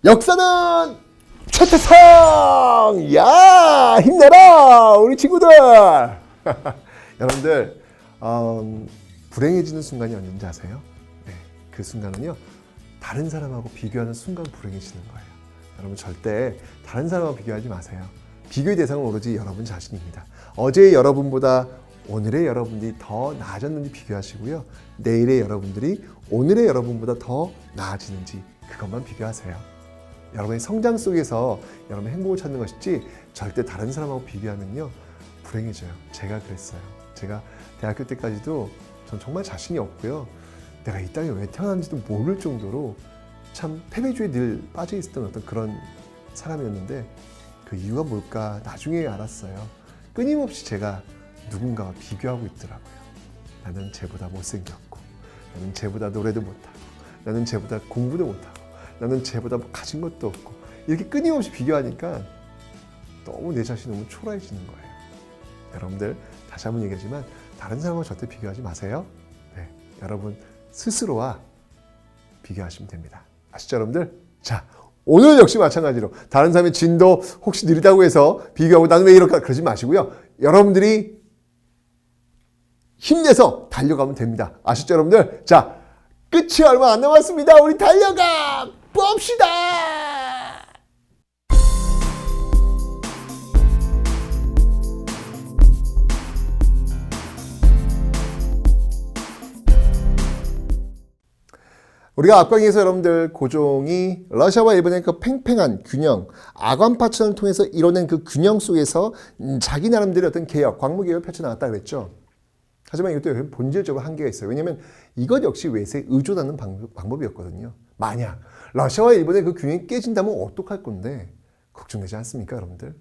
역사는 최태성! 야, 힘내라, 우리 친구들! 여러분들, 불행해지는 순간이 언제인지 아세요? 네, 그 순간은요, 다른 사람하고 비교하는 순간 불행해지는 거예요. 여러분 절대 다른 사람하고 비교하지 마세요. 비교의 대상은 오로지 여러분 자신입니다. 어제의 여러분보다 오늘의 여러분들이 더 나아졌는지 비교하시고요. 내일의 여러분들이 오늘의 여러분보다 더 나아지는지 그것만 비교하세요. 여러분의 성장 속에서 여러분의 행복을 찾는 것이지 절대 다른 사람하고 비교하면요 불행해져요. 제가 그랬어요. 제가 대학교 때까지도 전 정말 자신이 없고요. 내가 이 땅에 왜 태어났는지도 모를 정도로 참 패배주의에 늘 빠져 있었던 어떤 그런 사람이었는데 그 이유가 뭘까 나중에 알았어요. 끊임없이 제가 누군가와 비교하고 있더라고요. 나는 쟤보다 못생겼고, 나는 쟤보다 노래도 못하고, 나는 쟤보다 공부도 못하고, 나는 쟤보다 가진 것도 없고, 이렇게 끊임없이 비교하니까 너무 내 자신이 너무 초라해지는 거예요. 여러분들 다시 한번 얘기하지만 다른 사람과 절대 비교하지 마세요. 네, 여러분 스스로와 비교하시면 됩니다. 아시죠 여러분들? 자, 오늘 역시 마찬가지로 다른 사람의 진도 혹시 느리다고 해서 비교하고 나는 왜 이럴까 그러지 마시고요. 여러분들이 힘내서 달려가면 됩니다. 아시죠 여러분들? 자, 끝이 얼마 안 남았습니다. 우리 달려가 봅시다. 우리가 앞강의에서 여러분들 고종이 러시아와 일본의 그 팽팽한 균형, 아관파천을 통해서 이뤄낸 그 균형 속에서 자기 나름대로 어떤 개혁, 광무개혁을 펼쳐나갔다 그랬죠. 하지만 이것도 본질적으로 한계가 있어요. 왜냐하면 이것 역시 외세에 의존하는 방법이었거든요. 만약 러시아와 일본의 그 균형이 깨진다면 어떡할 건데 걱정되지 않습니까 여러분들?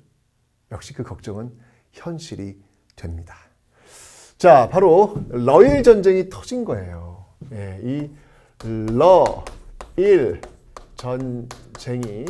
역시 그 걱정은 현실이 됩니다. 자, 바로 러일 전쟁이 터진 거예요. 예, 이 러일 전쟁이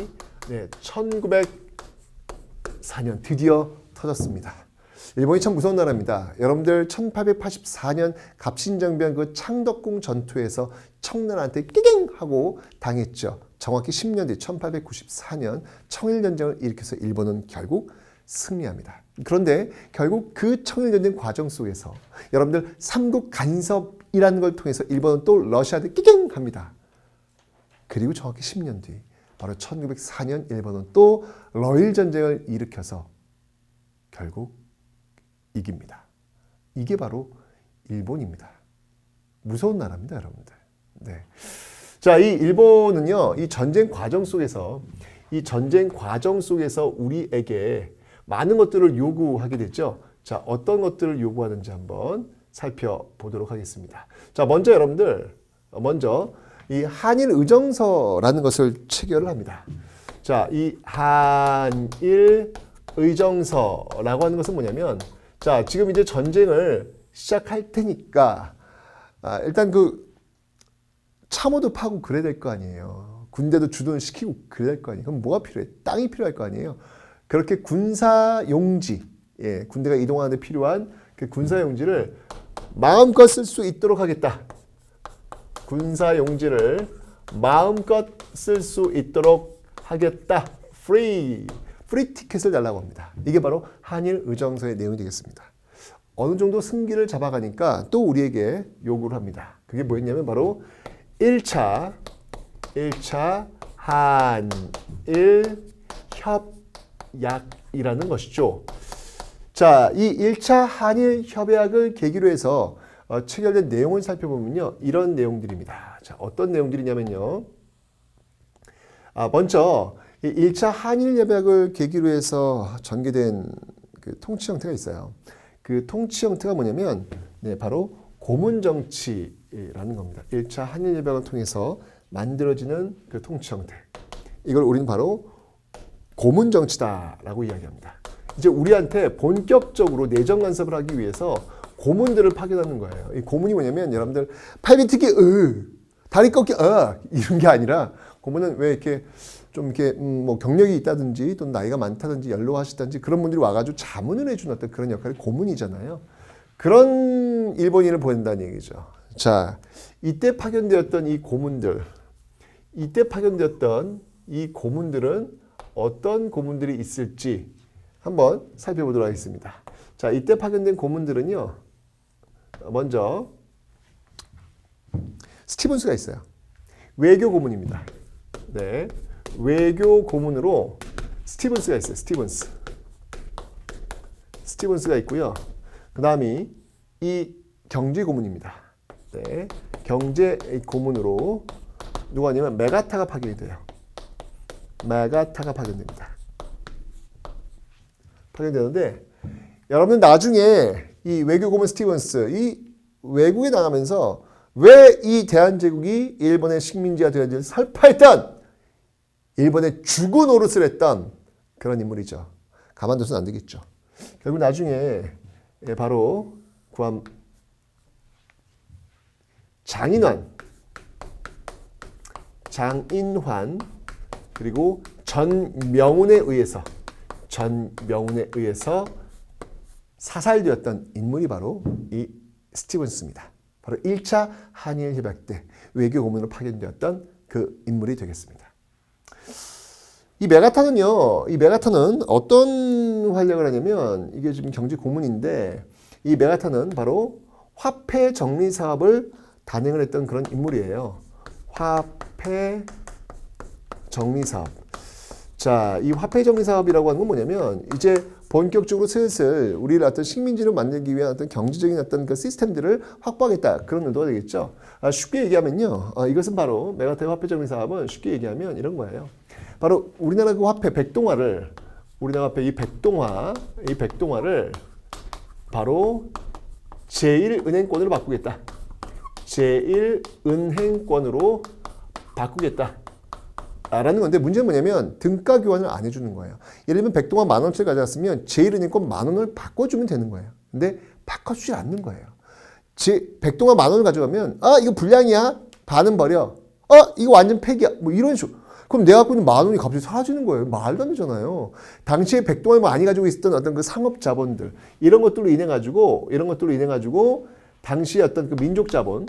1904년 드디어 터졌습니다. 일본이 참 무서운 나라입니다. 여러분들 1884년 갑신정변 그 창덕궁 전투에서 청나라한테 끼갱 하고 당했죠. 정확히 10년 뒤 1894년 청일전쟁을 일으켜서 일본은 결국 승리합니다. 그런데 결국 그 청일전쟁 과정 속에서 여러분들 삼국 간섭이라는 걸 통해서 일본은 또 러시아한테 끼갱 합니다. 그리고 정확히 10년 뒤 바로 1904년 일본은 또 러일 전쟁을 일으켜서 결국 이깁니다. 이게 바로 일본입니다. 무서운 나라입니다, 여러분들. 네. 자, 이 일본은요, 이 전쟁 과정 속에서 우리에게 많은 것들을 요구하게 됐죠. 자, 어떤 것들을 요구하는지 한번 살펴보도록 하겠습니다. 자, 먼저 여러분들, 이 한일 의정서라는 것을 체결을 합니다. 자, 이 한일 의정서라고 하는 것은 뭐냐면, 자, 지금 이제 전쟁을 시작할 테니까, 일단 그 참호도 파고 그래야 될 거 아니에요. 군대도 주둔을 시키고 그래야 될 거 아니에요. 그럼 뭐가 필요해? 땅이 필요할 거 아니에요. 그렇게 군사용지, 군대가 이동하는 데 필요한 그 군사용지를 마음껏 쓸 수 있도록 하겠다. 군사용지를 마음껏 쓸 수 있도록 하겠다. 프리 티켓을 달라고 합니다. 이게 바로 한일 의정서의 내용이 되겠습니다. 어느 정도 승기를 잡아가니까 또 우리에게 요구를 합니다. 그게 뭐였냐면 바로 1차 한일 협약이라는 것이죠. 자, 이 1차 한일 협약을 계기로 해서 체결된 내용을 살펴보면요. 이런 내용들입니다. 자, 어떤 내용들이냐면요. 먼저 이 1차 한일 협약을 계기로 해서 전개된 그 통치 형태가 있어요. 그 통치 형태가 뭐냐면 바로 고문 정치라는 겁니다. 1차 한일 협약을 통해서 만들어지는 그 통치 형태. 이걸 우리는 바로 고문 정치다라고 이야기합니다. 이제 우리한테 본격적으로 내정 간섭을 하기 위해서 고문들을 파견하는 거예요. 이 고문이 뭐냐면 여러분들 팔비트기 다리 꺾기 이런 게 아니라 고문은 왜 이렇게 좀 이렇게 뭐 경력이 있다든지 또는 나이가 많다든지 연로하시다든지 그런 분들이 와가지고 자문을 해주는 어떤 그런 역할이 고문이잖아요. 그런 일본인을 보낸다는 얘기죠. 자, 이때 파견되었던 이 고문들, 이때 파견되었던 이 고문들은 어떤 고문들이 있을지 한번 살펴보도록 하겠습니다. 자, 이때 파견된 고문들은요. 먼저 스티븐스가 있어요. 외교 고문입니다. 네, 외교 고문으로 스티븐스가 있어요. 스티븐스가 있고요. 그 다음이 이 경제 고문입니다. 네, 경제 고문으로 누가 아니면 메가타가 파견이 돼요. 메가타가 파견됩니다. 파견되는데 여러분 나중에 이 외교 고문 스티븐스 이 외국에 나가면서 왜 이 대한제국이 일본의 식민지가 되었는지 설파했던 일본의 죽은 노릇을 했던 그런 인물이죠. 가만둬서는 안 되겠죠. 결국 나중에 바로 구함 장인환 그리고 전명운에 의해서 사살되었던 인물이 바로 이 스티븐스입니다. 바로 1차 한일 협약 때 외교 고문으로 파견되었던 그 인물이 되겠습니다. 이 메가타는 어떤 활약을 하냐면 이게 지금 경제 고문인데 이 메가타는 바로 화폐 정리 사업을 단행을 했던 그런 인물이에요. 화폐 정리 사업. 자, 이 화폐 정리 사업이라고 하는 건 뭐냐면 이제 본격적으로 슬슬 우리를 어떤 식민지로 만들기 위한 어떤 경제적인 어떤 그 시스템들을 확보하겠다. 그런 의도가 되겠죠. 쉽게 얘기하면요. 이것은 바로 메가타의 화폐 정리 사업은 쉽게 얘기하면 이런 거예요. 바로 우리나라 그 화폐 백동화를 우리나라 화폐 이 백동화를 바로 제1은행권으로 바꾸겠다. 제1은행권으로 바꾸겠다. 라는 건데 문제는 뭐냐면 등가 교환을 안 해주는 거예요. 예를 들면 백동화 10,000원짜리 가져왔으면 제1은행권 10,000원을 바꿔주면 되는 거예요. 근데 바꿔주지 않는 거예요. 백동화 10,000원을 가져가면 이거 불량이야. 반은 버려. 이거 완전 폐기야. 뭐 이런 식으로. 그럼 내가 갖고 있는 10,000원이 갑자기 사라지는 거예요. 말도 안 되잖아요. 당시에 백동화를 많이 가지고 있었던 어떤 그 상업 자본들 이런 것들로 인해 가지고 당시의 어떤 그 민족 자본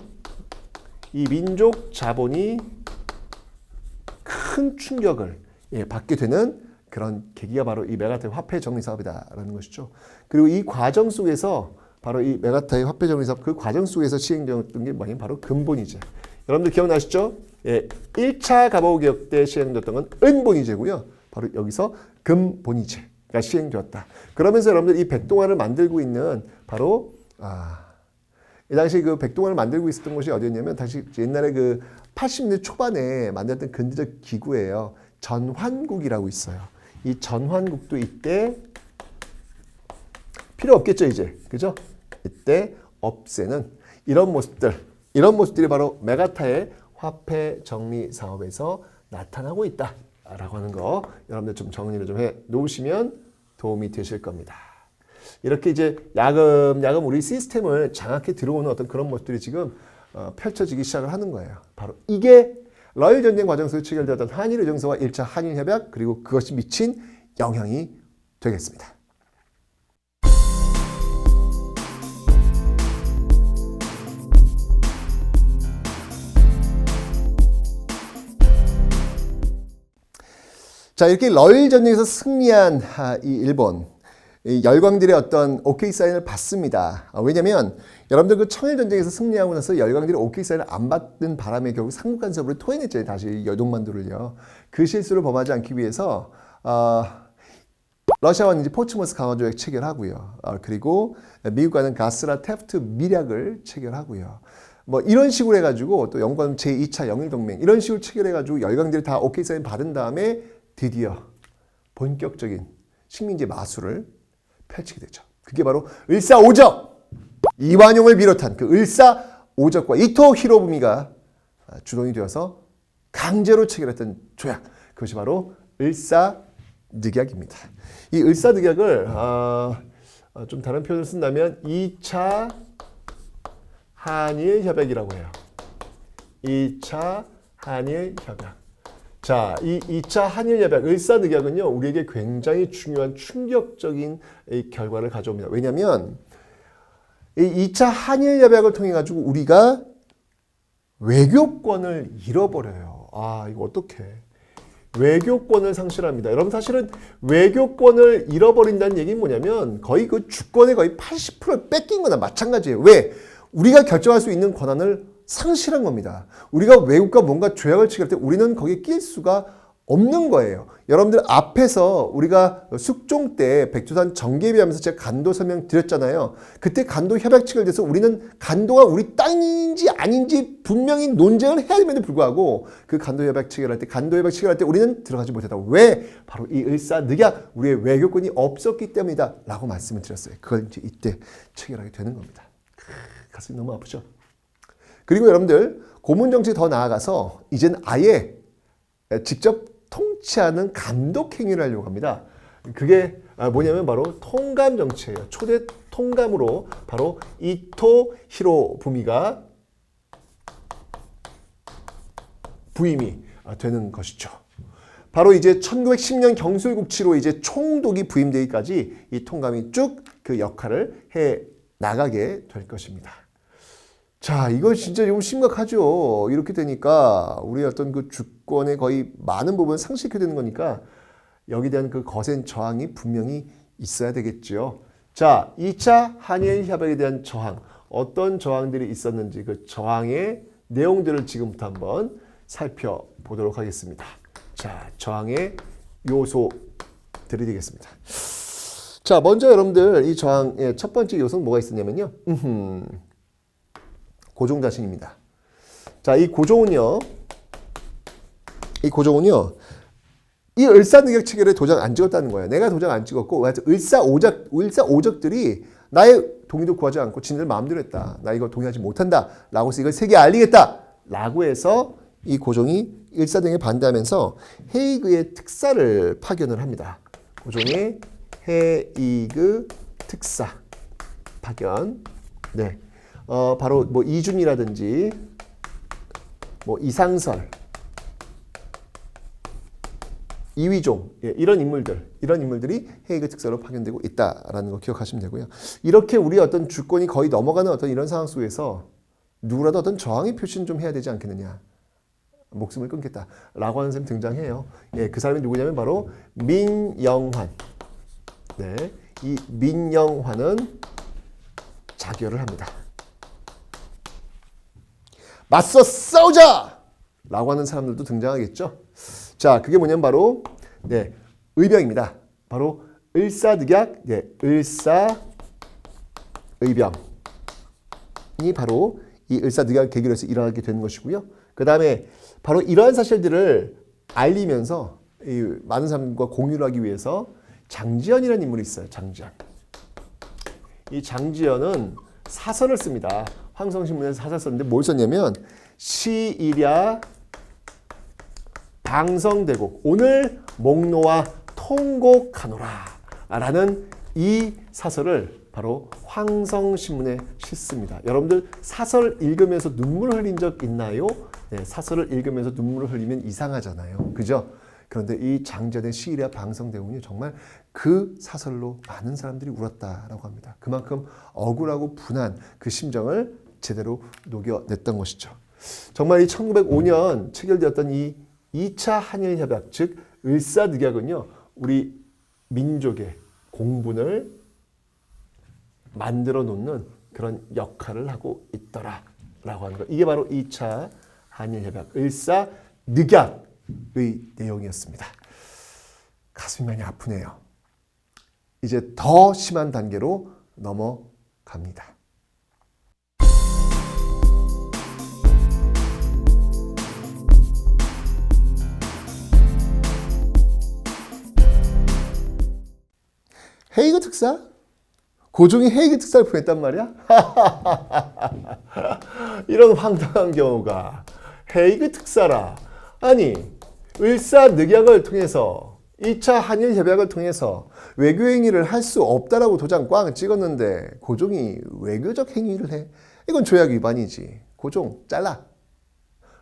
이 민족 자본이 큰 충격을 받게 되는 그런 계기가 바로 이 메가타의 화폐 정리 사업이다라는 것이죠. 그리고 이 과정 속에서 바로 이 메가타의 화폐 정리 사업 그 과정 속에서 시행되었던 게 뭐냐면 바로 근본이제. 여러분들 기억나시죠? 1차 가보우 개혁 때 시행되었던 건 은본이제고요. 바로 여기서 근본이제가 시행되었다. 그러면서 여러분들 이 백동화를 만들고 있는 바로 이 당시 그 백동화를 만들고 있었던 곳이 어디였냐면 당시 옛날에 그 80년대 초반에 만들었던 근대적 기구예요. 전환국이라고 있어요. 이 전환국도 이때 필요 없겠죠, 이제. 그죠? 이때 없애는 이런 모습들이 바로 메가타의 화폐 정리 사업에서 나타나고 있다라고 하는 거 여러분들 좀 정리를 좀 해 놓으시면 도움이 되실 겁니다. 이렇게 이제 야금야금 우리 시스템을 장악해 들어오는 어떤 그런 모습들이 지금 펼쳐지기 시작을 하는 거예요. 바로 이게 러일 전쟁 과정 속에 체결되었던 한일 의정서와 1차 한일 협약 그리고 그것이 미친 영향이 되겠습니다. 자, 이렇게 러일 전쟁에서 승리한 이 일본 이 열강들의 어떤 오케이 사인을 받습니다. 왜냐면 여러분들 그 청일전쟁에서 승리하고 나서 열강들이 오케이 사인을 안 받는 바람에 결국 삼국간섭으로 토해냈잖아요. 다시 여동만두를요. 그 실수를 범하지 않기 위해서 러시아와는 이제 포츠머스 강화조약 체결하고요. 그리고 미국과는 가스라 테프트 밀약을 체결하고요. 뭐 이런 식으로 해가지고 또 영국과는 제2차 영일동맹 이런 식으로 체결해가지고 열강들이 다 오케이 사인 받은 다음에 드디어 본격적인 식민지 마술을 펼치게 되죠. 그게 바로 을사오적! 이완용을 비롯한 그 을사오적과 이토 히로부미가 주동이 되어서 강제로 체결했던 조약. 그것이 바로 을사늑약입니다. 이 을사늑약을 좀 다른 표현을 쓴다면 2차 한일협약이라고 해요. 2차 한일협약. 자, 이 2차 한일협약, 을사늑약은요, 우리에게 굉장히 중요한 충격적인 결과를 가져옵니다. 왜냐하면 이 2차 한일협약을 통해 가지고 우리가 외교권을 잃어버려요. 이거 어떡해. 외교권을 상실합니다. 여러분 사실은 외교권을 잃어버린다는 얘기는 뭐냐면 거의 그 주권의 거의 80%를 뺏긴 거나 마찬가지예요. 왜? 우리가 결정할 수 있는 권한을 상실한 겁니다. 우리가 외국과 뭔가 조약을 체결할 때 우리는 거기에 낄 수가 없는 거예요. 여러분들 앞에서 우리가 숙종 때 백두산 정계비 하면서 제가 간도 설명 드렸잖아요. 그때 간도 협약 체결돼서 우리는 간도가 우리 땅인지 아닌지 분명히 논쟁을 해야 됨에도 불구하고 그 간도 협약 체결할 때 우리는 들어가지 못했다. 왜? 바로 이 을사늑약 우리의 외교권이 없었기 때문이다 라고 말씀을 드렸어요. 그걸 이제 이때 체결하게 되는 겁니다. 가슴이 너무 아프죠? 그리고 여러분들 고문 정치 더 나아가서 이젠 아예 직접 통치하는 감독 행위를 하려고 합니다. 그게 뭐냐면 바로 통감 정치예요. 초대 통감으로 바로 이토 히로부미가 부임이 되는 것이죠. 바로 이제 1910년 경술국치로 이제 총독이 부임되기까지 이 통감이 쭉 그 역할을 해 나가게 될 것입니다. 자, 이거 진짜 좀 심각하죠. 이렇게 되니까 우리의 어떤 그 주권의 거의 많은 부분을 상실하게 되는 거니까 여기에 대한 그 거센 저항이 분명히 있어야 되겠죠. 자, 2차 한일 협약에 대한 저항, 어떤 저항들이 있었는지 그 저항의 내용들을 지금부터 한번 살펴보도록 하겠습니다. 자, 저항의 요소들이 되겠습니다. 자, 먼저 여러분들 이 저항의 첫 번째 요소는 뭐가 있었냐면요. 고종자신입니다. 자, 이 고종은요, 이 을사늑약 체결에 도장 안 찍었다는 거예요. 내가 도장 안 찍었고, 을사오적들이 나의 동의도 구하지 않고 지네들 마음대로 했다. 나 이거 동의하지 못한다. 라고 해서 이걸 세계에 알리겠다. 라고 해서 이 고종이 을사등에 반대하면서 헤이그의 특사를 파견을 합니다. 고종의 헤이그 특사 파견. 네. 바로 뭐 이준이라든지 뭐 이상설, 이휘종 이런 인물들이 헤이그 특사로 파견되고 있다라는 거 기억하시면 되고요. 이렇게 우리 어떤 주권이 거의 넘어가는 어떤 이런 상황 속에서 누구라도 어떤 저항의 표시는 좀 해야 되지 않겠느냐. 목숨을 끊겠다라고 하는 사람이 등장해요. 예, 그 사람이 누구냐면 바로 민영환. 네, 이 민영환은 자결을 합니다. 맞서 싸우자! 라고 하는 사람들도 등장하겠죠. 자, 그게 뭐냐면 바로 네, 의병입니다. 바로 을사늑약, 네, 을사의병이 바로 이 을사늑약 계기로 해서 일어나게 되는 것이고요. 그 다음에 바로 이러한 사실들을 알리면서 이 많은 사람들과 공유를 하기 위해서 장지연이라는 인물이 있어요. 장지연. 이 장지연은 사설을 씁니다. 황성신문에서 사설 썼는데 뭘 썼냐면 시일야 방성대곡 오늘 목노와 통곡하노라 라는 이 사설을 바로 황성신문에 싣습니다. 여러분들 사설 읽으면서 눈물 흘린 적 있나요? 네, 사설을 읽으면서 눈물을 흘리면 이상하잖아요. 그죠? 그런데 이 장전의 시일야 방성대곡이 정말 그 사설로 많은 사람들이 울었다라고 합니다. 그만큼 억울하고 분한 그 심정을 제대로 녹여냈던 것이죠. 정말 이 1905년 체결되었던 이 2차 한일협약, 즉 을사늑약은요, 우리 민족의 공분을 만들어 놓는 그런 역할을 하고 있더라라고 하는 것. 이게 바로 2차 한일협약, 을사늑약의 내용이었습니다. 가슴이 많이 아프네요. 이제 더 심한 단계로 넘어갑니다. 헤이그 특사? 고종이 헤이그 특사를 보냈단 말이야? 이런 황당한 경우가 헤이그 특사라. 아니, 을사늑약을 통해서 2차 한일협약을 통해서 외교 행위를 할 수 없다라고 도장 꽝 찍었는데 고종이 외교적 행위를 해. 이건 조약 위반이지. 고종 잘라.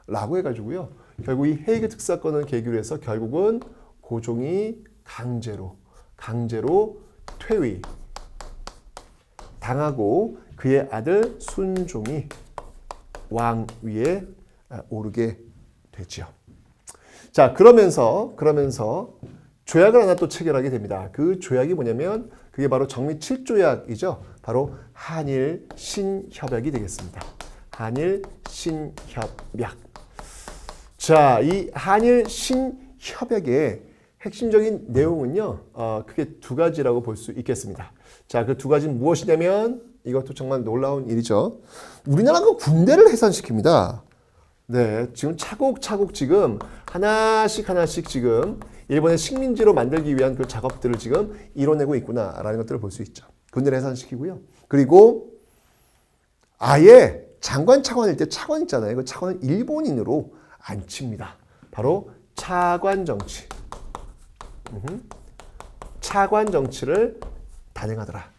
라고 해가지고요. 결국 이 헤이그 특사건을 계기로 해서 결국은 고종이 강제로 퇴위 당하고 그의 아들 순종이 왕위에 오르게 되죠. 자, 그러면서 조약을 하나 또 체결하게 됩니다. 그 조약이 뭐냐면 그게 바로 정미 7조약이죠. 바로 한일 신협약이 되겠습니다. 한일 신협약. 자, 이 한일 신협약의 핵심적인 내용은요, 크게 두 가지라고 볼 수 있겠습니다. 자, 그 두 가지는 무엇이냐면 이것도 정말 놀라운 일이죠. 우리나라가 군대를 해산시킵니다. 네, 지금 차곡차곡 지금 하나씩 지금 일본의 식민지로 만들기 위한 그 작업들을 지금 이뤄내고 있구나라는 것들을 볼 수 있죠. 군대를 해산시키고요. 그리고 아예 장관 차관일 때 차관 있잖아요. 그 차관을 일본인으로 앉힙니다. 바로 차관 정치. 차관 정치를 단행하더라.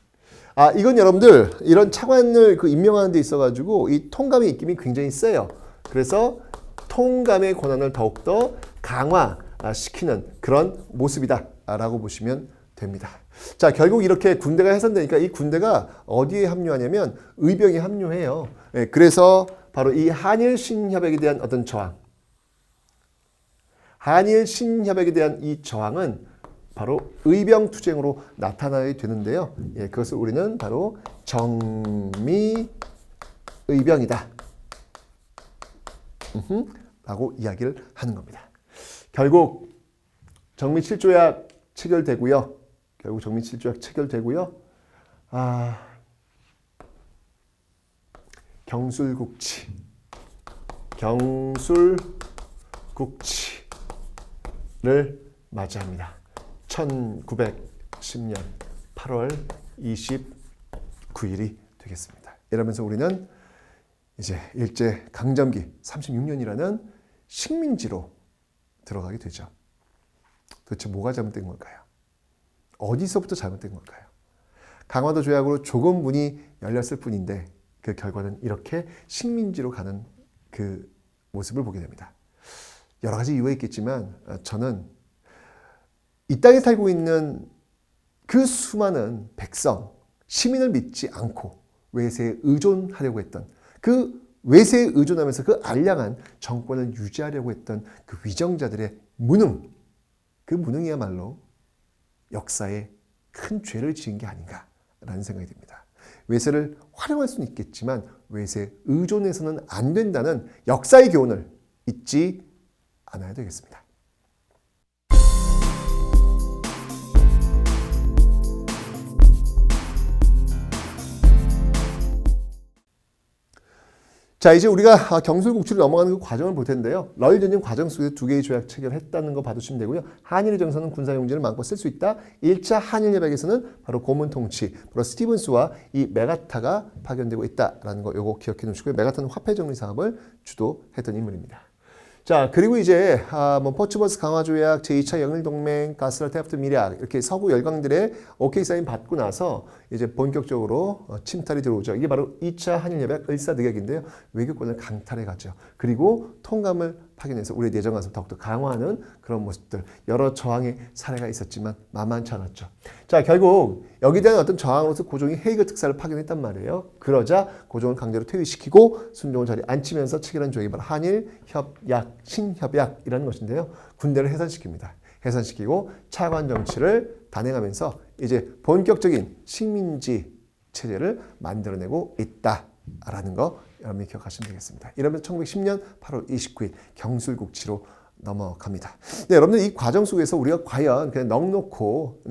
아, 이건 여러분들 이런 차관을 그 임명하는 데 있어가지고 이 통감의 입김이 굉장히 세요. 그래서 통감의 권한을 더욱더 강화시키는 그런 모습이다라고 보시면 됩니다. 자, 결국 이렇게 군대가 해산되니까 이 군대가 어디에 합류하냐면 의병에 합류해요. 네, 그래서 바로 이 한일 신협약에 대한 어떤 저항, 한일 신협약에 대한 이 저항은 바로 의병 투쟁으로 나타나게 되는데요. 예, 그것을 우리는 바로 정미 의병이다 라고 이야기를 하는 겁니다. 결국 정미 7조약 체결되고요. 경술국치를 맞이합니다. 1910년 8월 29일이 되겠습니다. 이러면서 우리는 이제 일제 강점기 36년이라는 식민지로 들어가게 되죠. 도대체 뭐가 잘못된 걸까요? 어디서부터 잘못된 걸까요? 강화도 조약으로 조금 문이 열렸을 뿐인데 그 결과는 이렇게 식민지로 가는 그 모습을 보게 됩니다. 여러 가지 이유가 있겠지만 저는 이 땅에 살고 있는 그 수많은 백성, 시민을 믿지 않고 외세에 의존하려고 했던 그 외세에 의존하면서 그 알량한 정권을 유지하려고 했던 그 위정자들의 무능, 그 무능이야말로 역사에 큰 죄를 지은 게 아닌가라는 생각이 듭니다. 외세를 활용할 수는 있겠지만 외세에 의존해서는 안 된다는 역사의 교훈을 잊지 않아야 되겠습니다. 자, 이제 우리가 경술국치로 넘어가는 그 과정을 볼 텐데요. 러일 전쟁 과정 속에서 두 개의 조약 체결했다는 거 봐두시면 되고요. 한일의 정서는 군사용지를 마음껏 쓸 수 있다. 1차 한일협약에서는 바로 고문통치, 바로 스티븐스와 이 메가타가 파견되고 있다라는 거 요거 기억해 놓으시고요. 메가타는 화폐 정리 사업을 주도했던 인물입니다. 자, 그리고 이제 포츠버스 강화조약, 제2차 영일동맹, 가스라테프트 미략 이렇게 서구 열강들의 오케이 사인 받고 나서 이제 본격적으로 침탈이 들어오죠. 이게 바로 2차 한일협약 을사늑약인데요. 외교권을 강탈해 가죠. 그리고 통감을 파견해서 우리의 내정 간섭을 더욱더 강화하는 그런 모습들, 여러 저항의 사례가 있었지만 만만치 않았죠. 자, 결국 여기에 대한 어떤 저항으로서 고종이 헤이그 특사를 파견했단 말이에요. 그러자 고종을 강제로 퇴위시키고 순종을 자리에 앉히면서 체결한 조약이 바로 한일협약, 신협약이라는 것인데요. 군대를 해산시킵니다. 해산시키고 차관 정치를 단행하면서 이제 본격적인 식민지 체제를 만들어내고 있다라는 거 여러분이 기억하시면 되겠습니다. 이러면서 1910년 8월 29일 경술국치로 넘어갑니다. 네, 여러분들 이 과정 속에서 우리가 과연 그냥 넋놓고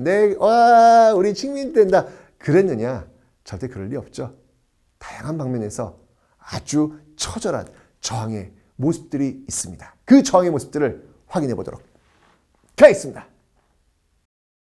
우리 식민 된다 그랬느냐? 절대 그럴 리 없죠. 다양한 방면에서 아주 처절한 저항의 모습들이 있습니다. 그 저항의 모습들을 확인해 보도록 하겠습니다.